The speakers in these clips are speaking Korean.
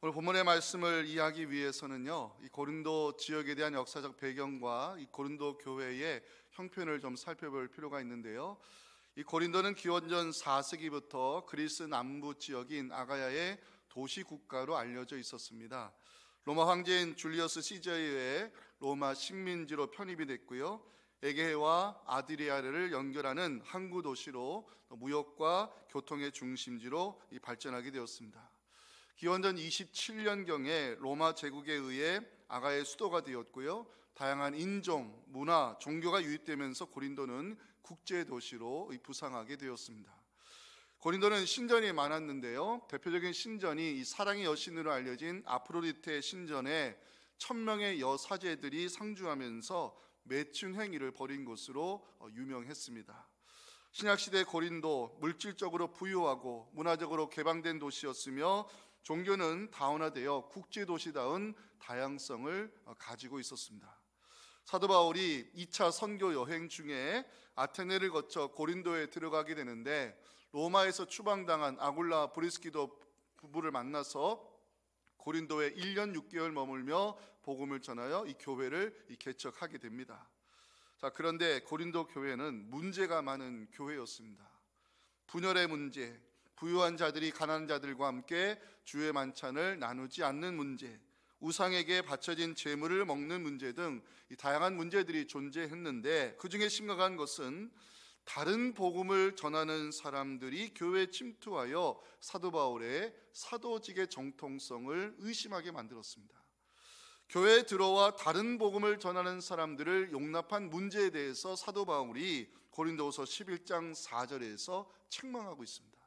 오늘 본문의 말씀을 이해하기 위해서는요, 이 고린도 지역에 대한 역사적 배경과 이 고린도 교회의 형편을 좀 살펴볼 필요가 있는데요. 이 고린도는 기원전 4세기부터 그리스 남부 지역인 아가야의 도시 국가로 알려져 있었습니다. 로마 황제인 줄리어스 시저에 의해 로마 식민지로 편입이 됐고요. 에게해와 아드리아를 연결하는 항구 도시로 무역과 교통의 중심지로 발전하게 되었습니다. 기원전 27년경에 로마 제국에 의해 아가야의 수도가 되었고요. 다양한 인종, 문화, 종교가 유입되면서 고린도는 국제 도시로 부상하게 되었습니다. 고린도는 신전이 많았는데요. 대표적인 신전이 이 사랑의 여신으로 알려진 아프로디테 신전에 1000명의 여사제들이 상주하면서 매춘 행위를 벌인 곳으로 유명했습니다. 신약시대 고린도 물질적으로 부유하고 문화적으로 개방된 도시였으며 종교는 다원화되어 국제도시다운 다양성을 가지고 있었습니다. 사도 바울이 2차 선교 여행 중에 아테네를 거쳐 고린도에 들어가게 되는데 로마에서 추방당한 아굴라 브리스기도 부부를 만나서 고린도에 1년 6개월 머물며 복음을 전하여 이 교회를 개척하게 됩니다. 그런데 고린도 교회는 문제가 많은 교회였습니다. 분열의 문제, 부유한 자들이 가난한 자들과 함께 주의 만찬을 나누지 않는 문제, 우상에게 바쳐진 제물을 먹는 문제 등 이 다양한 문제들이 존재했는데 그 중에 심각한 것은 다른 복음을 전하는 사람들이 교회에 침투하여 사도 바울의 사도직의 정통성을 의심하게 만들었습니다. 교회에 들어와 다른 복음을 전하는 사람들을 용납한 문제에 대해서 사도 바울이 고린도후서 11장 4절에서 책망하고 있습니다.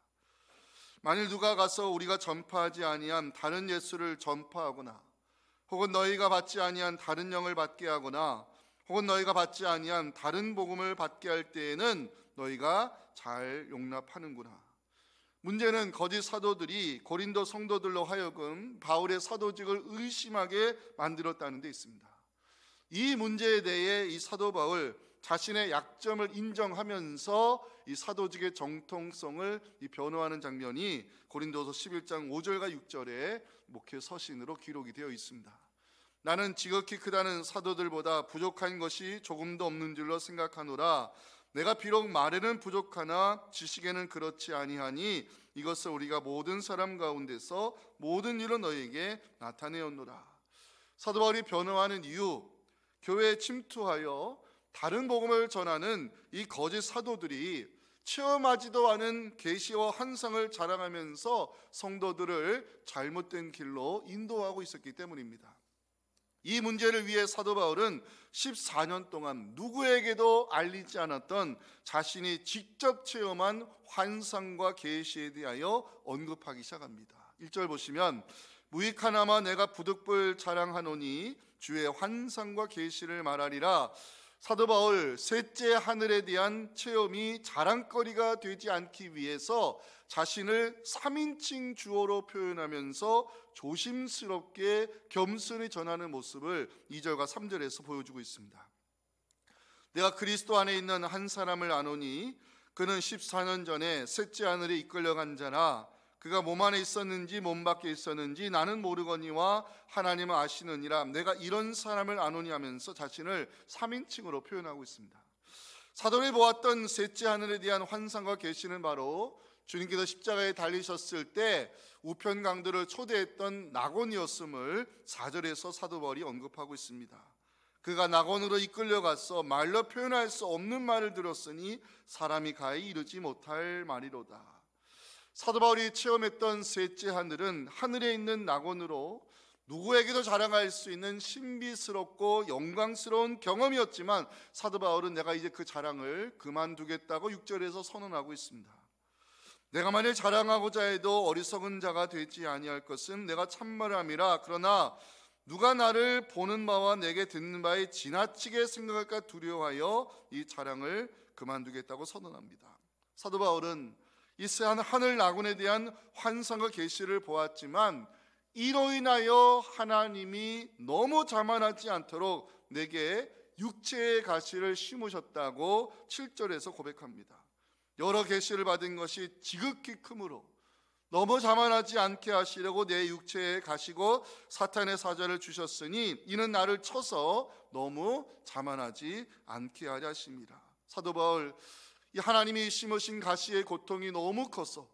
만일 누가 가서 우리가 전파하지 아니한 다른 예수를 전파하거나 혹은 너희가 받지 아니한 다른 영을 받게 하거나 혹은 너희가 받지 아니한 다른 복음을 받게 할 때에는 너희가 잘 용납하는구나. 문제는 거짓 사도들이 고린도 성도들로 하여금 바울의 사도직을 의심하게 만들었다는 데 있습니다. 이 문제에 대해 이 사도 바울 자신의 약점을 인정하면서 이 사도직의 정통성을 변호하는 장면이 고린도서 11장 5절과 6절에 목회 서신으로 기록이 되어 있습니다. 나는 지극히 크다는 사도들보다 부족한 것이 조금도 없는 줄로 생각하노라. 내가 비록 말에는 부족하나 지식에는 그렇지 아니하니 이것을 우리가 모든 사람 가운데서 모든 일로 너희에게 나타내었노라. 사도 바울이 변호하는 이유, 교회에 침투하여 다른 복음을 전하는 이 거짓 사도들이 체험하지도 않은 계시와 환상을 자랑하면서 성도들을 잘못된 길로 인도하고 있었기 때문입니다. 이 문제를 위해 사도 바울은 14년 동안 누구에게도 알리지 않았던 자신이 직접 체험한 환상과 계시에 대하여 언급하기 시작합니다. 1절 보시면 무익하나마 내가 부득불 자랑하노니 주의 환상과 계시를 말하리라. 사도 바울 셋째 하늘에 대한 체험이 자랑거리가 되지 않기 위해서 자신을 3인칭 주어로 표현하면서 조심스럽게 겸손히 전하는 모습을 2절과 3절에서 보여주고 있습니다. 내가 그리스도 안에 있는 한 사람을 아노니 그는 14년 전에 셋째 하늘에 이끌려간 자라. 그가 몸 안에 있었는지 몸 밖에 있었는지 나는 모르거니와 하나님은 아시느니라. 내가 이런 사람을 아노니 하면서 자신을 3인칭으로 표현하고 있습니다. 사도를 보았던 셋째 하늘에 대한 환상과 계시는 바로 주님께서 십자가에 달리셨을 때 우편 강도를 초대했던 낙원이었음을 4절에서 사도 바울이 언급하고 있습니다. 그가 낙원으로 이끌려가서 말로 표현할 수 없는 말을 들었으니 사람이 가히 이르지 못할 말이로다. 사도 바울이 체험했던 셋째 하늘은 하늘에 있는 낙원으로 누구에게도 자랑할 수 있는 신비스럽고 영광스러운 경험이었지만 사도 바울은 내가 이제 그 자랑을 그만두겠다고 6절에서 선언하고 있습니다. 내가 만일 자랑하고자 해도 어리석은 자가 되지 아니할 것은 내가 참말함이라. 그러나 누가 나를 보는 바와 내게 듣는 바에 지나치게 생각할까 두려워하여 이 자랑을 그만두겠다고 선언합니다. 사도 바울은 이 하늘 낙원에 대한 환상과 계시를 보았지만 이로 인하여 하나님이 너무 자만하지 않도록 내게 육체의 가시를 심으셨다고 7절에서 고백합니다. 여러 계시를 받은 것이 지극히 크므로 너무 자만하지 않게 하시려고 내 육체에 가시고 사탄의 사자를 주셨으니 이는 나를 쳐서 너무 자만하지 않게 하려 하심이라. 사도 바울, 이 하나님이 심으신 가시의 고통이 너무 커서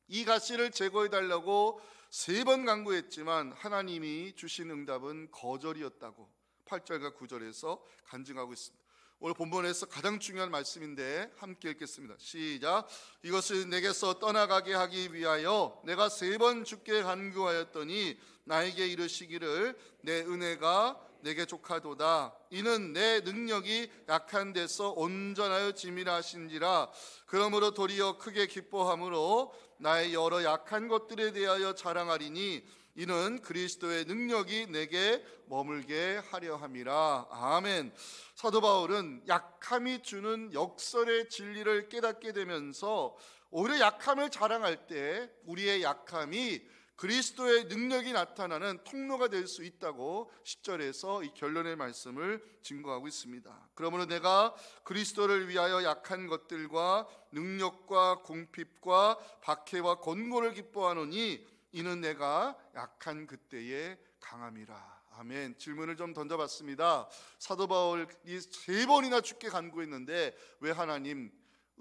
이 가시를 제거해 달라고 3번 간구했지만 하나님이 주신 응답은 거절이었다고 8절과 9절에서 간증하고 있습니다. 오늘 본문에서 가장 중요한 말씀인데 함께 읽겠습니다. 시작. 이것을 내게서 떠나가게 하기 위하여 내가 3번 주께 간구하였더니 나에게 이르시기를 내 은혜가 내게 족하도다. 이는 내 능력이 약한 데서 온전하여 짐이라 하신지라. 그러므로 도리어 크게 기뻐함으로 나의 여러 약한 것들에 대하여 자랑하리니 이는 그리스도의 능력이 내게 머물게 하려 함이라. 아멘. 사도 바울은 약함이 주는 역설의 진리를 깨닫게 되면서 오히려 약함을 자랑할 때 우리의 약함이 그리스도의 능력이 나타나는 통로가 될 수 있다고 10절에서 이 결론의 말씀을 증거하고 있습니다. 그러므로 내가 그리스도를 위하여 약한 것들과 능력과 궁핍과 박해와 권고를 기뻐하노니 이는 내가 약한 그때에 강함이라. 아멘. 질문을 좀 던져봤습니다. 사도 바울이 3번이나 주께 간구했는데 왜 하나님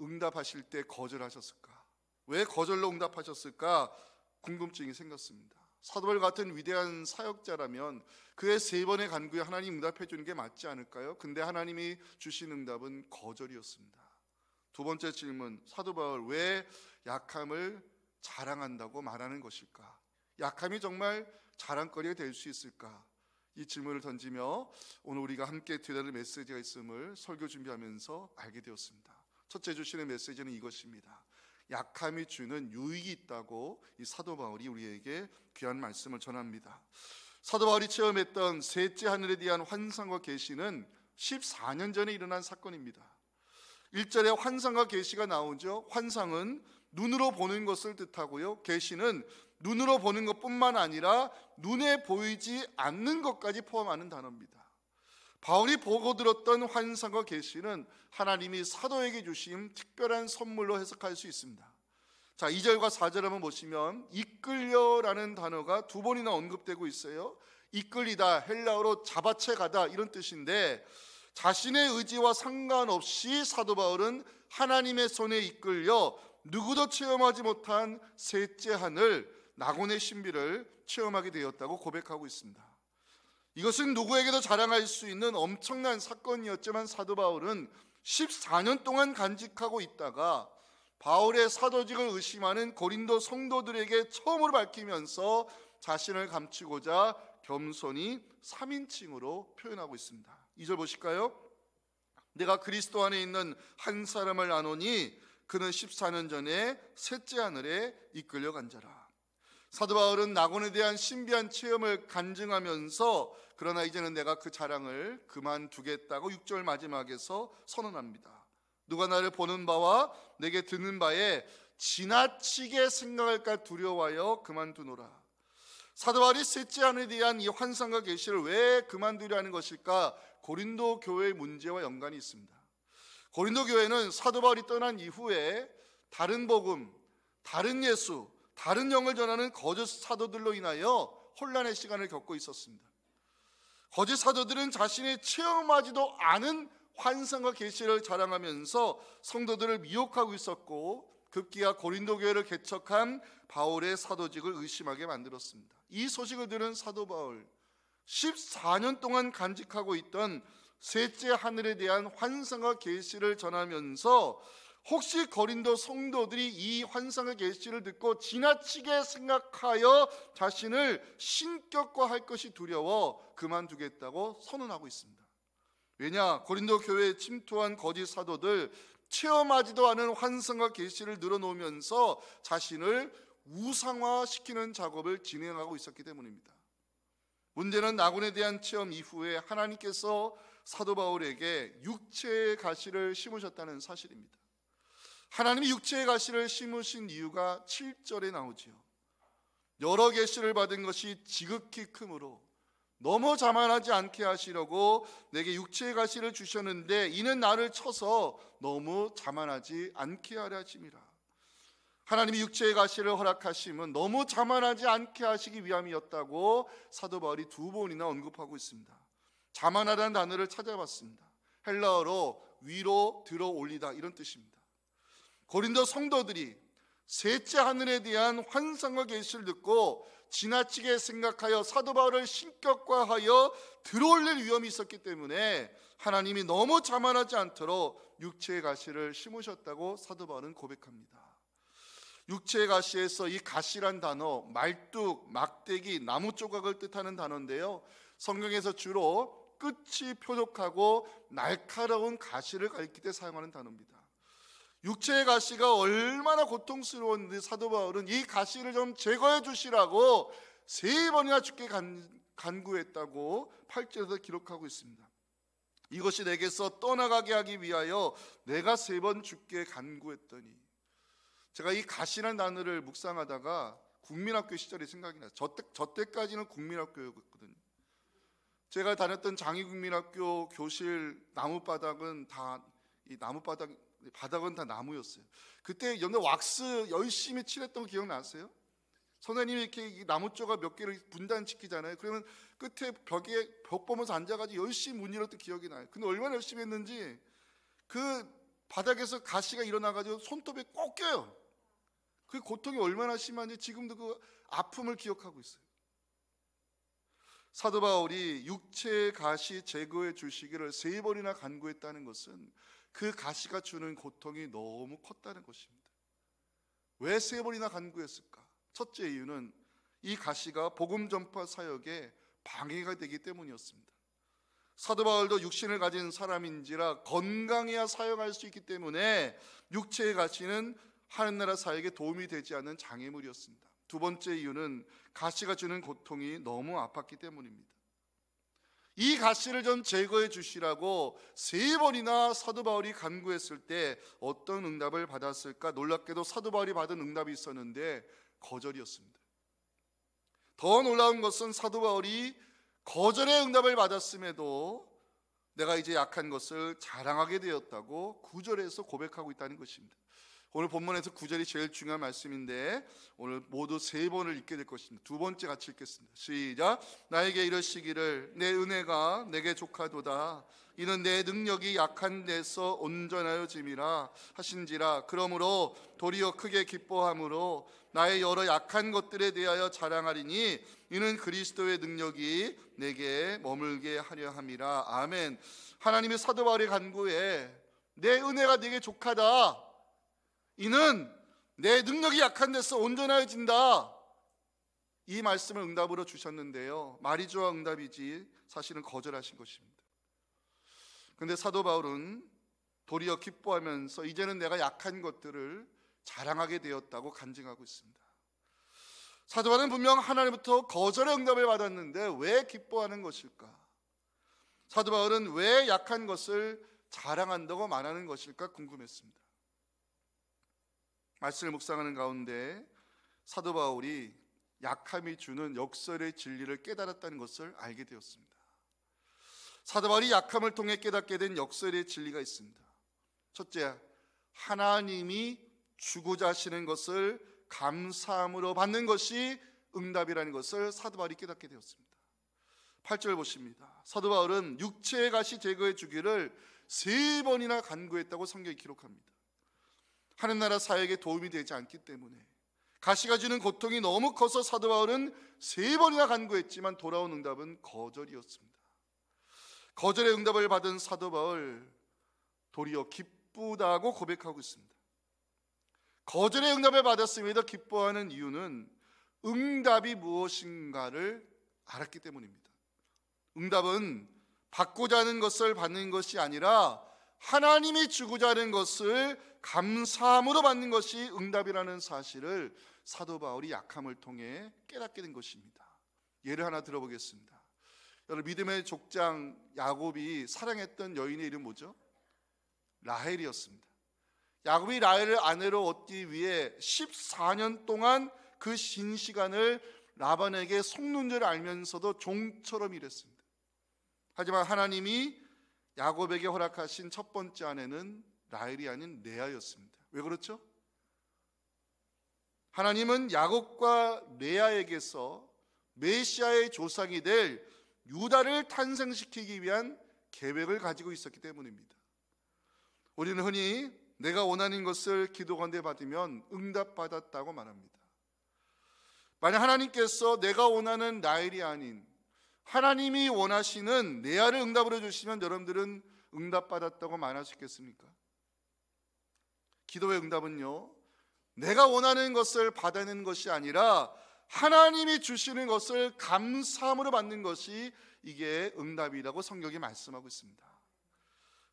응답하실 때 거절하셨을까? 왜 거절로 응답하셨을까? 궁금증이 생겼습니다. 사도 바울 같은 위대한 사역자라면 그의 3번의 간구에 하나님 응답해 주는 게 맞지 않을까요? 근데 하나님이 주신 응답은 거절이었습니다. 2번째 질문, 사도 바울 왜 약함을 자랑한다고 말하는 것일까? 약함이 정말 자랑거리가 될 수 있을까? 이 질문을 던지며 오늘 우리가 함께 드려야 할 메시지가 있음을 설교 준비하면서 알게 되었습니다. 첫째 주시는 메시지는 이것입니다. 약함이 주는 유익이 있다고 이 사도 바울이 우리에게 귀한 말씀을 전합니다. 사도 바울이 체험했던 셋째 하늘에 대한 환상과 계시는 14년 전에 일어난 사건입니다. 1절에 환상과 계시가 나오죠. 환상은 눈으로 보는 것을 뜻하고요, 계시는 눈으로 보는 것뿐만 아니라 눈에 보이지 않는 것까지 포함하는 단어입니다. 바울이 보고 들었던 환상과 계시는 하나님이 사도에게 주신 특별한 선물로 해석할 수 있습니다. 자, 2절과 4절 한번 보시면 이끌려라는 단어가 2번이나 언급되고 있어요. 이끌리다, 헬라어로 잡아채 가다 이런 뜻인데 자신의 의지와 상관없이 사도 바울은 하나님의 손에 이끌려 누구도 체험하지 못한 셋째 하늘, 낙원의 신비를 체험하게 되었다고 고백하고 있습니다. 이것은 누구에게도 자랑할 수 있는 엄청난 사건이었지만 사도 바울은 14년 동안 간직하고 있다가 바울의 사도직을 의심하는 고린도 성도들에게 처음으로 밝히면서 자신을 감추고자 겸손히 3인칭으로 표현하고 있습니다. 2절 보실까요? 내가 그리스도 안에 있는 한 사람을 아노니 그는 14년 전에 셋째 하늘에 이끌려간 자라. 사도 바울은 낙원에 대한 신비한 체험을 간증하면서 그러나 이제는 내가 그 자랑을 그만두겠다고 6절 마지막에서 선언합니다. 누가 나를 보는 바와 내게 듣는 바에 지나치게 생각할까 두려워하여 그만두노라. 사도 바울이 셋째 하늘에 대한 이 환상과 계시를 왜 그만두려 하는 것일까? 고린도 교회의 문제와 연관이 있습니다. 고린도 교회는 사도 바울이 떠난 이후에 다른 복음, 다른 예수, 다른 영을 전하는 거짓 사도들로 인하여 혼란의 시간을 겪고 있었습니다. 거짓 사도들은 자신이 체험하지도 않은 환상과 계시를 자랑하면서 성도들을 미혹하고 있었고 급기야 고린도 교회를 개척한 바울의 사도직을 의심하게 만들었습니다. 이 소식을 들은 사도 바울, 14년 동안 간직하고 있던 셋째 하늘에 대한 환상과 계시를 전하면서 혹시 고린도 성도들이 이 환상과 계시를 듣고 지나치게 생각하여 자신을 신격화할 것이 두려워 그만두겠다고 선언하고 있습니다. 왜냐? 고린도 교회에 침투한 거짓 사도들, 체험하지도 않은 환상과 계시를 늘어놓으면서 자신을 우상화시키는 작업을 진행하고 있었기 때문입니다. 문제는 낙원에 대한 체험 이후에 하나님께서 사도 바울에게 육체의 가시를 심으셨다는 사실입니다. 하나님이 육체의 가시를 심으신 이유가 7절에 나오지요. 여러 계시를 받은 것이 지극히 크므로 너무 자만하지 않게 하시려고 내게 육체의 가시를 주셨는데 이는 나를 쳐서 너무 자만하지 않게 하려 하심이라. 하나님이 육체의 가시를 허락하심은 너무 자만하지 않게 하시기 위함이었다고 사도 바울이 2번이나 언급하고 있습니다. 자만하다는 단어를 찾아봤습니다. 헬라어로 위로 들어 올리다 이런 뜻입니다. 고린도 성도들이 셋째 하늘에 대한 환상과 계시를 듣고 지나치게 생각하여 사도 바울을 신격화하여 들어올릴 위험이 있었기 때문에 하나님이 너무 자만하지 않도록 육체의 가시를 심으셨다고 사도 바울은 고백합니다. 육체의 가시에서 이 가시란 단어 말뚝, 막대기, 나무 조각을 뜻하는 단어인데요, 성경에서 주로 끝이 뾰족하고 날카로운 가시를 가리킬 때 사용하는 단어입니다. 육체의 가시가 얼마나 고통스러웠는데 사도 바울은 이 가시를 좀 제거해 주시라고 3번이나 주께 간구했다고 8절에서 기록하고 있습니다. 이것이 내게서 떠나가게 하기 위하여 내가 3번 주께 간구했더니, 제가 이 가시라는 단어를 묵상하다가 국민학교 시절이 생각이 나요. 저 때까지는 국민학교였거든요. 제가 다녔던 장희국민학교 교실 나무바닥은 다 바닥은 다 나무였어요. 그때 연대 왁스 열심히 칠했던 거 기억나세요? 선생님이 이렇게 나무 조각 몇 개를 분단시키잖아요. 그러면 끝에 벽 보면서 앉아가지고 열심히 문일었던 기억이 나요. 근데 얼마나 열심히 했는지 그 바닥에서 가시가 일어나가지고 손톱에 꼭 껴요. 그 고통이 얼마나 심한지 지금도 그 아픔을 기억하고 있어요. 사도 바울이 육체의 가시 제거해 주시기를 3번이나 간구했다는 것은 그 가시가 주는 고통이 너무 컸다는 것입니다. 왜 3번이나 간구했을까? 첫째 이유는 이 가시가 복음 전파 사역에 방해가 되기 때문이었습니다. 사도 바울도 육신을 가진 사람인지라 건강해야 사역할 수 있기 때문에 육체의 가시는 하늘나라 사역에 도움이 되지 않는 장애물이었습니다. 2번째 이유는 가시가 주는 고통이 너무 아팠기 때문입니다. 이 가시를 좀 제거해 주시라고 3번이나 사도 바울이 간구했을 때 어떤 응답을 받았을까? 놀랍게도 사도 바울이 받은 응답이 있었는데 거절이었습니다. 더 놀라운 것은 사도 바울이 거절의 응답을 받았음에도 내가 이제 약한 것을 자랑하게 되었다고 9절에서 고백하고 있다는 것입니다. 오늘 본문에서 9절이 제일 중요한 말씀인데 오늘 모두 3번을 읽게 될 것입니다. 2번째 같이 읽겠습니다. 시작. 나에게 이르시기를 내 은혜가 내게 족하도다. 이는 내 능력이 약한 데서 온전하여짐이라 하신지라. 그러므로 도리어 크게 기뻐함으로 나의 여러 약한 것들에 대하여 자랑하리니 이는 그리스도의 능력이 내게 머물게 하려 함이라. 아멘. 하나님의 사도 바울의 간구에 내 은혜가 내게 족하다, 이는 내 능력이 약한 데서 온전해진다, 이 말씀을 응답으로 주셨는데요, 말이 좋아 응답이지 사실은 거절하신 것입니다. 그런데 사도 바울은 도리어 기뻐하면서 이제는 내가 약한 것들을 자랑하게 되었다고 간증하고 있습니다. 사도 바울은 분명 하나님부터 거절의 응답을 받았는데 왜 기뻐하는 것일까? 사도 바울은 왜 약한 것을 자랑한다고 말하는 것일까 궁금했습니다. 말씀을 묵상하는 가운데 사도 바울이 약함이 주는 역설의 진리를 깨달았다는 것을 알게 되었습니다. 사도 바울이 약함을 통해 깨닫게 된 역설의 진리가 있습니다. 첫째, 하나님이 주고자 하시는 것을 감사함으로 받는 것이 응답이라는 것을 사도 바울이 깨닫게 되었습니다. 8절 보십니다. 사도 바울은 육체의 가시 제거해 주기를 3번이나 간구했다고 성경이 기록합니다. 하늘나라 사역에 도움이 되지 않기 때문에 가시가 주는 고통이 너무 커서 사도 바울은 3번이나 간구했지만 돌아온 응답은 거절이었습니다. 거절의 응답을 받은 사도 바울, 도리어 기쁘다고 고백하고 있습니다. 거절의 응답을 받았음에도 기뻐하는 이유는 응답이 무엇인가를 알았기 때문입니다. 응답은 받고자 하는 것을 받는 것이 아니라 하나님이 주고자 하는 것을 감사함으로 받는 것이 응답이라는 사실을 사도 바울이 약함을 통해 깨닫게 된 것입니다. 예를 하나 들어보겠습니다. 여러분, 믿음의 족장 야곱이 사랑했던 여인의 이름 뭐죠? 라헬이었습니다. 야곱이 라헬을 아내로 얻기 위해 14년 동안 그 긴 시간을 라반에게 속는 줄 알면서도 종처럼 일했습니다. 하지만 하나님이 야곱에게 허락하신 첫 번째 아내는 라헬이 아닌 레아였습니다. 왜 그렇죠? 하나님은 야곱과 레아에게서 메시아의 조상이 될 유다를 탄생시키기 위한 계획을 가지고 있었기 때문입니다. 우리는 흔히 내가 원하는 것을 기도건대 받으면 응답받았다고 말합니다. 만약 하나님께서 내가 원하는 라헬이 아닌 하나님이 원하시는 레아를 응답으로 주시면 여러분들은 응답받았다고 말할 수 있겠습니까? 기도의 응답은요, 내가 원하는 것을 받아내는 것이 아니라 하나님이 주시는 것을 감사함으로 받는 것이 이게 응답이라고 성경이 말씀하고 있습니다.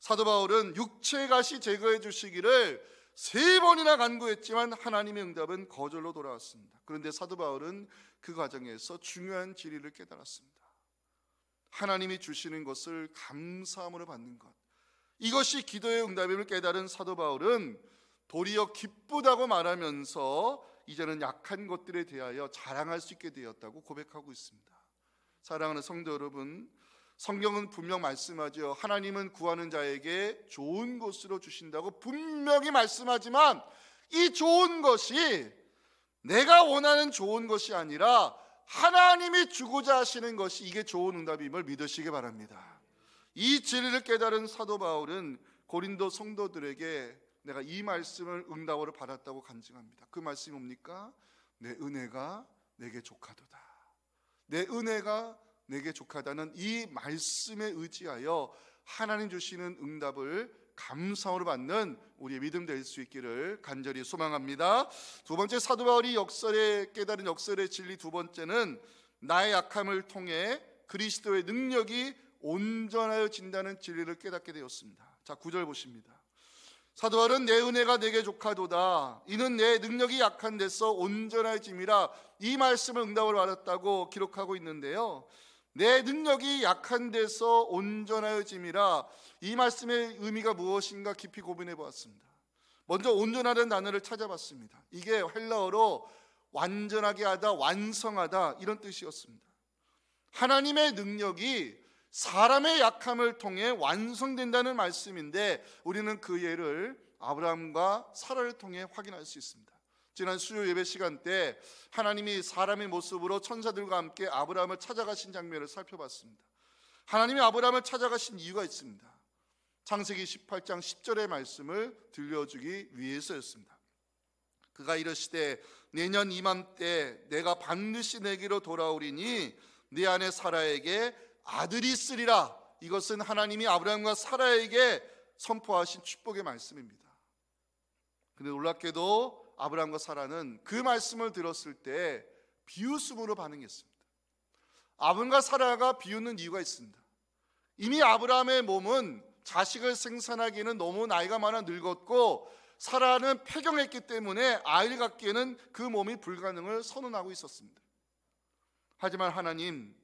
사도 바울은 육체의 가시 제거해 주시기를 3번이나 간구했지만 하나님의 응답은 거절로 돌아왔습니다. 그런데 사도 바울은 그 과정에서 중요한 진리를 깨달았습니다. 하나님이 주시는 것을 감사함으로 받는 것, 이것이 기도의 응답임을 깨달은 사도 바울은 도리어 기쁘다고 말하면서 이제는 약한 것들에 대하여 자랑할 수 있게 되었다고 고백하고 있습니다. 사랑하는 성도 여러분, 성경은 분명 말씀하죠. 하나님은 구하는 자에게 좋은 것으로 주신다고 분명히 말씀하지만 이 좋은 것이 내가 원하는 좋은 것이 아니라 하나님이 주고자 하시는 것이 이게 좋은 응답임을 믿으시기 바랍니다. 이 진리를 깨달은 사도 바울은 고린도 성도들에게 내가 이 말씀을 응답으로 받았다고 간증합니다. 그 말씀이 뭡니까? 내 은혜가 내게 족하도다. 내 은혜가 내게 족하다는 이 말씀에 의지하여 하나님 주시는 응답을 감사함으로 받는 우리의 믿음 될 수 있기를 간절히 소망합니다. 두 번째, 사도 바울이 깨달은 역설의 진리 두 번째는 나의 약함을 통해 그리스도의 능력이 온전하여진다는 진리를 깨닫게 되었습니다. 자, 9절 보십니다. 사도 바울은 내 은혜가 내게 족하도다. 이는 내 능력이 약한 데서 온전해짐이라. 이 말씀을 응답을 받았다고 기록하고 있는데요, 내 능력이 약한 데서 온전하여짐이라, 이 말씀의 의미가 무엇인가 깊이 고민해 보았습니다. 먼저 온전하다는 단어를 찾아봤습니다. 이게 헬라어로 완전하게 하다, 완성하다 이런 뜻이었습니다. 하나님의 능력이 사람의 약함을 통해 완성된다는 말씀인데 우리는 그 예를 아브라함과 사라를 통해 확인할 수 있습니다. 지난 수요 예배 시간 때 하나님이 사람의 모습으로 천사들과 함께 아브라함을 찾아가신 장면을 살펴봤습니다. 하나님이 아브라함을 찾아가신 이유가 있습니다. 창세기 18장 10절의 말씀을 들려주기 위해서였습니다. 그가 이르시되 내년 이맘때 내가 반드시 내게로 돌아오리니 네 아내 사라에게 아들이 있으리라. 이것은 하나님이 아브라함과 사라에게 선포하신 축복의 말씀입니다. 그런데 놀랍게도 아브라함과 사라는 그 말씀을 들었을 때 비웃음으로 반응했습니다. 아브라함과 사라가 비웃는 이유가 있습니다. 이미 아브라함의 몸은 자식을 생산하기에는 너무 나이가 많아 늙었고 사라는 폐경했기 때문에 아이를 갖기에는 그 몸이 불가능을 선언하고 있었습니다. 하지만 하나님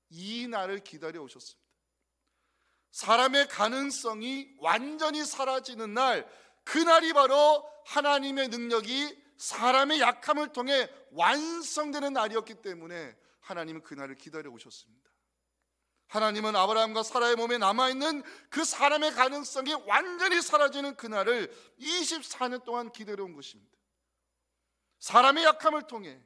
이 날을 기다려 오셨습니다. 사람의 가능성이 완전히 사라지는 날, 그날이 바로 하나님의 능력이 사람의 약함을 통해 완성되는 날이었기 때문에 하나님은 그날을 기다려 오셨습니다. 하나님은 아브라함과 사라의 몸에 남아있는 그 사람의 가능성이 완전히 사라지는 그날을 24년 동안 기다려 온 것입니다. 사람의 약함을 통해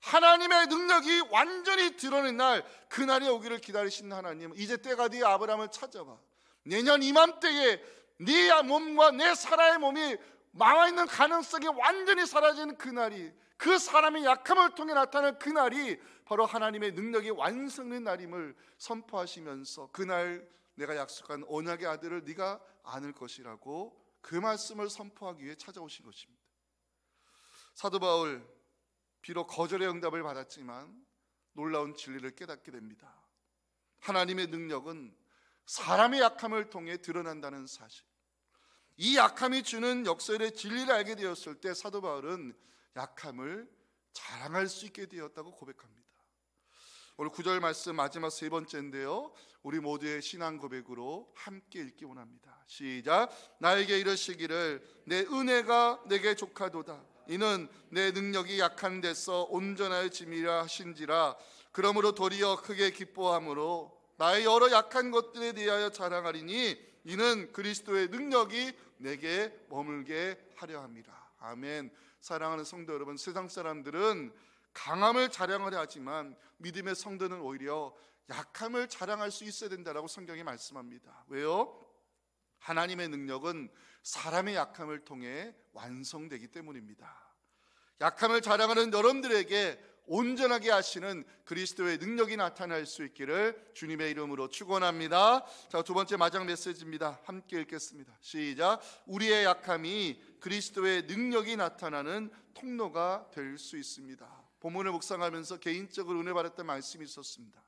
하나님의 능력이 완전히 드러낸 날, 그날이 오기를 기다리시는 하나님은 이제 때가 뒤에 아브라함을 찾아와 내년 이맘때에 네 몸과 내 사라의 몸이 망해있는 가능성이 완전히 사라지는 그날이, 그 사람의 약함을 통해 나타날 그날이 바로 하나님의 능력이 완성된 날임을 선포하시면서 그날 내가 약속한 언약의 아들을 네가 안을 것이라고 그 말씀을 선포하기 위해 찾아오신 것입니다. 사도 바울 비록 거절의 응답을 받았지만 놀라운 진리를 깨닫게 됩니다. 하나님의 능력은 사람의 약함을 통해 드러난다는 사실, 이 약함이 주는 역설의 진리를 알게 되었을 때 사도 바울은 약함을 자랑할 수 있게 되었다고 고백합니다. 오늘 9절 말씀 마지막 세 번째인데요, 우리 모두의 신앙 고백으로 함께 읽기 원합니다. 시작. 나에게 이르시기를 내 은혜가 내게 족하도다. 이는 내 능력이 약한 데서 온전하여짐이라 하신지라. 그러므로 도리어 크게 기뻐함으로 나의 여러 약한 것들에 대하여 자랑하리니 이는 그리스도의 능력이 내게 머물게 하려 함이라. 아멘. 사랑하는 성도 여러분, 세상 사람들은 강함을 자랑을 하지만 믿음의 성도는 오히려 약함을 자랑할 수 있어야 된다라고 성경이 말씀합니다. 왜요? 하나님의 능력은 사람의 약함을 통해 완성되기 때문입니다. 약함을 자랑하는 여러분들에게 온전하게 하시는 그리스도의 능력이 나타날 수 있기를 주님의 이름으로 축원합니다. 자, 두 번째 마지막 메시지입니다. 함께 읽겠습니다. 시작. 우리의 약함이 그리스도의 능력이 나타나는 통로가 될 수 있습니다. 본문을 묵상하면서 개인적으로 은혜 받았던 말씀이 있었습니다.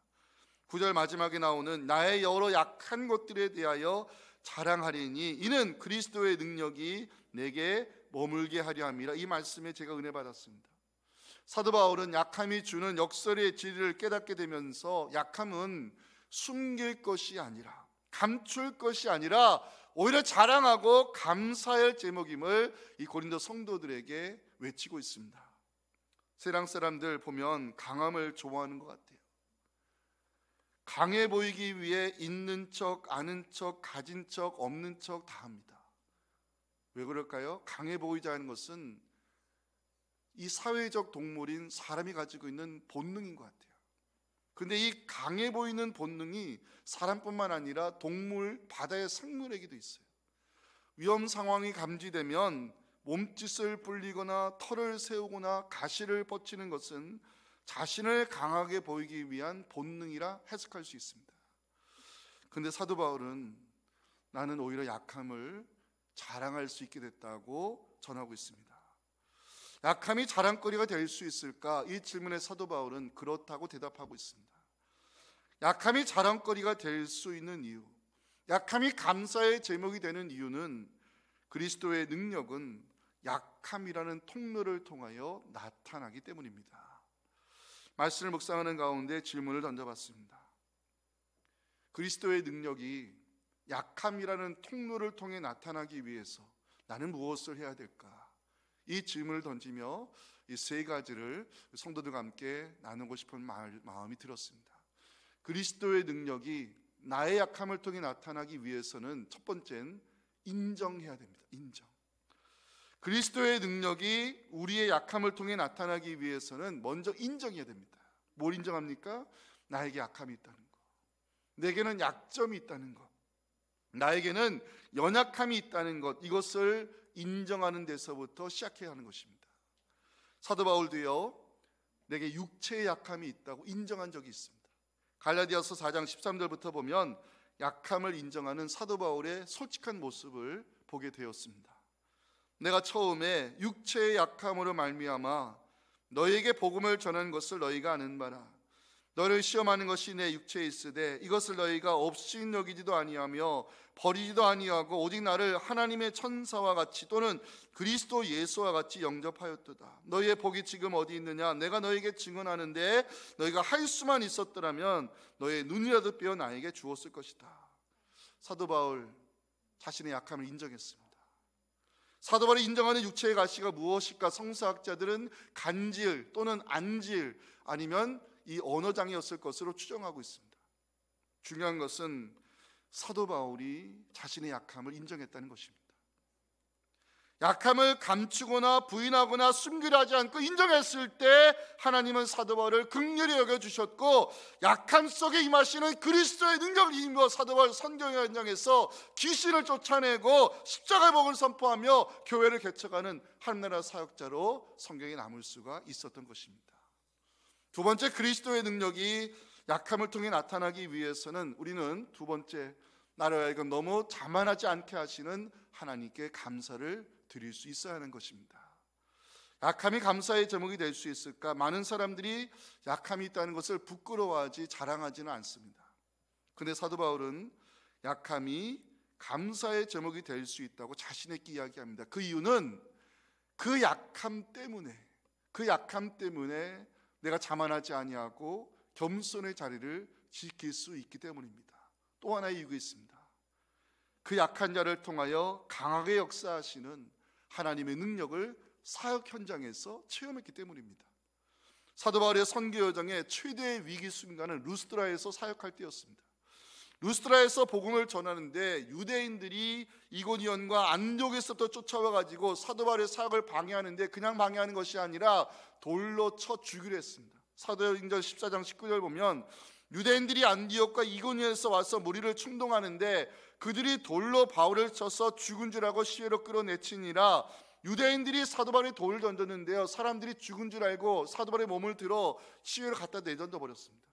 9절 마지막에 나오는 나의 여러 약한 것들에 대하여 자랑하리니 이는 그리스도의 능력이 내게 머물게 하려 함이라. 이 말씀에 제가 은혜 받았습니다. 사도 바울은 약함이 주는 역설의 진리를 깨닫게 되면서 약함은 숨길 것이 아니라, 감출 것이 아니라 오히려 자랑하고 감사할 제목임을 이 고린도 성도들에게 외치고 있습니다. 세상 사람들 보면 강함을 좋아하는 것 같아요. 강해 보이기 위해 있는 척, 아는 척, 가진 척, 없는 척 다 합니다. 왜 그럴까요? 강해 보이자는 것은 이 사회적 동물인 사람이 가지고 있는 본능인 것 같아요. 근데 이 강해 보이는 본능이 사람뿐만 아니라 동물, 바다의 생물에게도 있어요. 위험 상황이 감지되면 몸짓을 불리거나 털을 세우거나 가시를 뻗치는 것은 자신을 강하게 보이기 위한 본능이라 해석할 수 있습니다. 근데 사도 바울은 나는 오히려 약함을 자랑할 수 있게 됐다고 전하고 있습니다. 약함이 자랑거리가 될 수 있을까? 이 질문에 사도 바울은 그렇다고 대답하고 있습니다. 약함이 자랑거리가 될 수 있는 이유, 약함이 감사의 제목이 되는 이유는 그리스도의 능력은 약함이라는 통로를 통하여 나타나기 때문입니다. 말씀을 묵상하는 가운데 질문을 던져봤습니다. 그리스도의 능력이 약함이라는 통로를 통해 나타나기 위해서 나는 무엇을 해야 될까? 이 질문을 던지며 이 세 가지를 성도들과 함께 나누고 싶은 마음이 들었습니다. 그리스도의 능력이 나의 약함을 통해 나타나기 위해서는 첫 번째는 인정해야 됩니다. 인정. 그리스도의 능력이 우리의 약함을 통해 나타나기 위해서는 먼저 인정해야 됩니다. 뭘 인정합니까? 나에게 약함이 있다는 것, 내게는 약점이 있다는 것, 나에게는 연약함이 있다는 것, 이것을 인정하는 데서부터 시작해야 하는 것입니다. 사도 바울도요, 내게 육체의 약함이 있다고 인정한 적이 있습니다. 갈라디아서 4장 13절부터 보면 약함을 인정하는 사도 바울의 솔직한 모습을 보게 되었습니다. 내가 처음에 육체의 약함으로 말미암아 너희에게 복음을 전한 것을 너희가 아는 바라. 너를 시험하는 것이 내 육체에 있으되 이것을 너희가 없이 여기지도 아니하며 버리지도 아니하고 오직 나를 하나님의 천사와 같이 또는 그리스도 예수와 같이 영접하였도다. 너희의 복이 지금 어디 있느냐? 내가 너희에게 증언하는데 너희가 할 수만 있었더라면 너희의 눈이라도 빼어 나에게 주었을 것이다. 사도 바울 자신의 약함을 인정했습니다. 사도 바울이 인정하는 육체의 가시가 무엇일까? 성서학자들은 간질 또는 안질 아니면 이 언어장애였을 것으로 추정하고 있습니다. 중요한 것은 사도 바울이 자신의 약함을 인정했다는 것입니다. 약함을 감추거나 부인하거나 숨기려 하지 않고 인정했을 때 하나님은 사도 바울을 긍휼히 여겨주셨고, 약함 속에 임하시는 그리스도의 능력을 힘입어 사도 바울 선교 현장에서 귀신을 쫓아내고 십자가의 복을 선포하며 교회를 개척하는 하늘나라 사역자로 성경에 남을 수가 있었던 것입니다. 두 번째, 그리스도의 능력이 약함을 통해 나타나기 위해서는 우리는 두 번째, 나를 하여금 너무 자만하지 않게 하시는 하나님께 감사를 드릴 수 있어야 하는 것입니다. 약함이 감사의 제목이 될 수 있을까? 많은 사람들이 약함이 있다는 것을 부끄러워하지 자랑하지는 않습니다. 그런데 사도 바울은 약함이 감사의 제목이 될 수 있다고 자신에게 이야기합니다. 그 이유는 그 약함 때문에 내가 자만하지 아니하고 겸손의 자리를 지킬 수 있기 때문입니다. 또 하나의 이유가 있습니다. 그 약한 자를 통하여 강하게 역사하시는 하나님의 능력을 사역 현장에서 체험했기 때문입니다. 사도 바울의 선교 여정의 최대의 위기 순간은 루스드라에서 사역할 때였습니다. 루스드라에서 복음을 전하는데 유대인들이 이고니온과 안디옥에서부터 쫓아와 가지고 사도 바울의 사역을 방해하는데 그냥 방해하는 것이 아니라 돌로 쳐 죽이려 했습니다. 사도행전 14장 19절 보면 유대인들이 안디옥과 이고니온에서 와서 무리를 충동하는데 그들이 돌로 바울을 쳐서 죽은 줄 알고 시외로 끌어내치니라. 유대인들이 사도 바울에 돌을 던졌는데요, 사람들이 죽은 줄 알고 사도 바울의 몸을 들어 시외로 갖다 내던져 버렸습니다.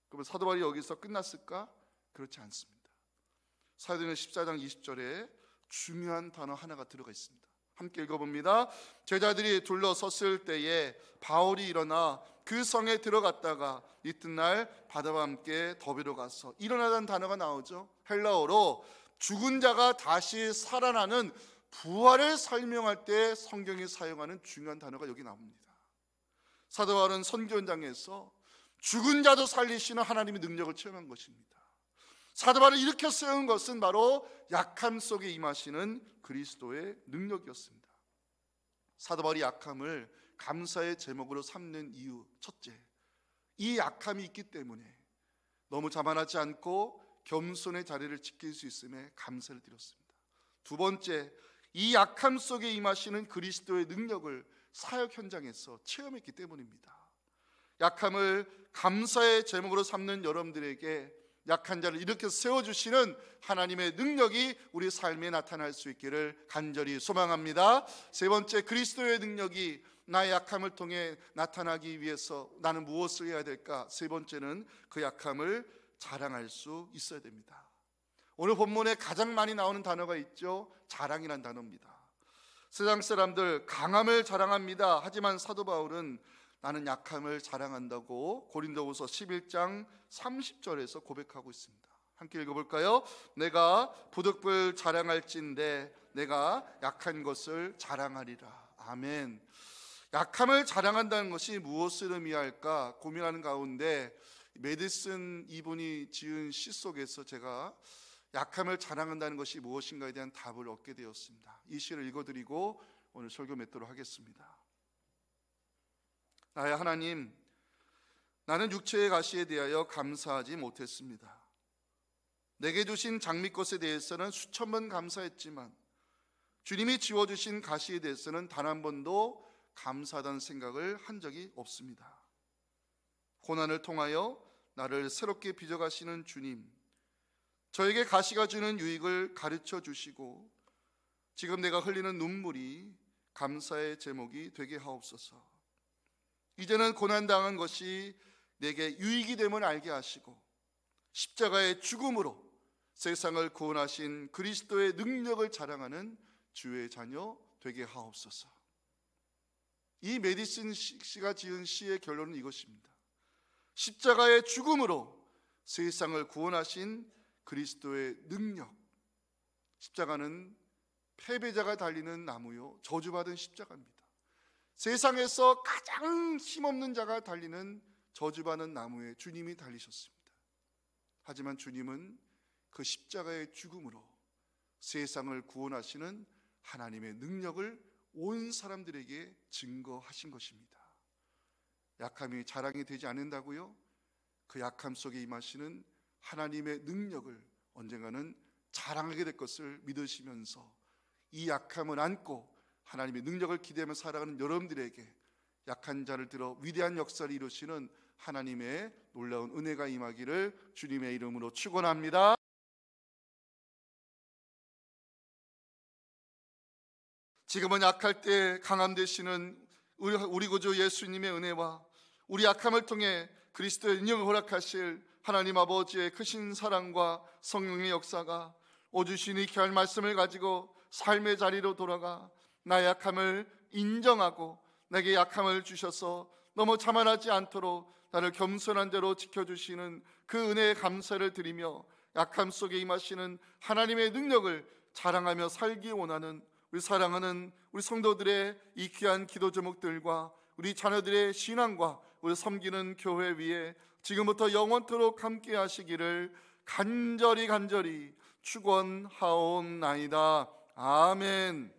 그러면 사도 바울이 여기서 끝났을까? 그렇지 않습니다. 사도행전 14장 20절에 중요한 단어 하나가 들어가 있습니다. 함께 읽어봅니다. 제자들이 둘러섰을 때에 바울이 일어나 그 성에 들어갔다가 이튿날 바다와 함께 더비로 가서, 일어나다는 단어가 나오죠. 헬라어로 죽은 자가 다시 살아나는 부활을 설명할 때 성경이 사용하는 중요한 단어가 여기 나옵니다. 사도 바울은 선교 현장에서 죽은 자도 살리시는 하나님의 능력을 체험한 것입니다. 사도 바울을 일으켜 세운 것은 바로 약함 속에 임하시는 그리스도의 능력이었습니다. 사도 바울이 약함을 감사의 제목으로 삼는 이유, 첫째, 이 약함이 있기 때문에 너무 자만하지 않고 겸손의 자리를 지킬 수 있음에 감사를 드렸습니다. 두 번째, 이 약함 속에 임하시는 그리스도의 능력을 사역 현장에서 체험했기 때문입니다. 약함을 감사의 제목으로 삼는 여러분들에게 약한 자를 일으켜 세워주시는 하나님의 능력이 우리 삶에 나타날 수 있기를 간절히 소망합니다. 세 번째, 그리스도의 능력이 나의 약함을 통해 나타나기 위해서 나는 무엇을 해야 될까? 세 번째는 그 약함을 자랑할 수 있어야 됩니다. 오늘 본문에 가장 많이 나오는 단어가 있죠. 자랑이란 단어입니다. 세상 사람들 강함을 자랑합니다. 하지만 사도 바울은 나는 약함을 자랑한다고 고린도후서 11장 30절에서 고백하고 있습니다. 함께 읽어볼까요? 내가 부득불 자랑할진대 내가 약한 것을 자랑하리라. 아멘. 약함을 자랑한다는 것이 무엇을 의미할까 고민하는 가운데 메디슨 이분이 지은 시 속에서 제가 약함을 자랑한다는 것이 무엇인가에 대한 답을 얻게 되었습니다. 이 시를 읽어드리고 오늘 설교 맺도록 하겠습니다. 나의 하나님, 나는 육체의 가시에 대하여 감사하지 못했습니다. 내게 주신 장미꽃에 대해서는 수천 번 감사했지만 주님이 지워주신 가시에 대해서는 단 한 번도 감사하다는 생각을 한 적이 없습니다. 고난을 통하여 나를 새롭게 빚어가시는 주님, 저에게 가시가 주는 유익을 가르쳐 주시고 지금 내가 흘리는 눈물이 감사의 제목이 되게 하옵소서. 이제는 고난당한 것이 내게 유익이 됨을 알게 하시고 십자가의 죽음으로 세상을 구원하신 그리스도의 능력을 자랑하는 주의 자녀 되게 하옵소서. 이 메디슨 씨가 지은 시의 결론은 이것입니다. 십자가의 죽음으로 세상을 구원하신 그리스도의 능력. 십자가는 패배자가 달리는 나무요 저주받은 십자가입니다. 세상에서 가장 힘없는 자가 달리는 저주받은 나무에 주님이 달리셨습니다. 하지만 주님은 그 십자가의 죽음으로 세상을 구원하시는 하나님의 능력을 온 사람들에게 증거하신 것입니다. 약함이 자랑이 되지 않는다고요? 그 약함 속에 임하시는 하나님의 능력을 언젠가는 자랑하게 될 것을 믿으시면서 이 약함을 안고 하나님의 능력을 기대하며 살아가는 여러분들에게 약한 자를 들어 위대한 역사를 이루시는 하나님의 놀라운 은혜가 임하기를 주님의 이름으로 축원합니다. 지금은 약할 때 강함 되시는 우리 구주 예수님의 은혜와 우리 약함을 통해 그리스도의 능력을 허락하실 하나님 아버지의 크신 사랑과 성령의 역사가 오주시니 귀한 말씀을 가지고 삶의 자리로 돌아가 나의 약함을 인정하고 내게 약함을 주셔서 너무 자만하지 않도록 나를 겸손한 대로 지켜주시는 그 은혜에 감사를 드리며 약함 속에 임하시는 하나님의 능력을 자랑하며 살기 원하는 우리 사랑하는 우리 성도들의 이 귀한 기도 제목들과 우리 자녀들의 신앙과 우리 섬기는 교회 위에 지금부터 영원토록 함께 하시기를 간절히 축원하옵나이다. 아멘.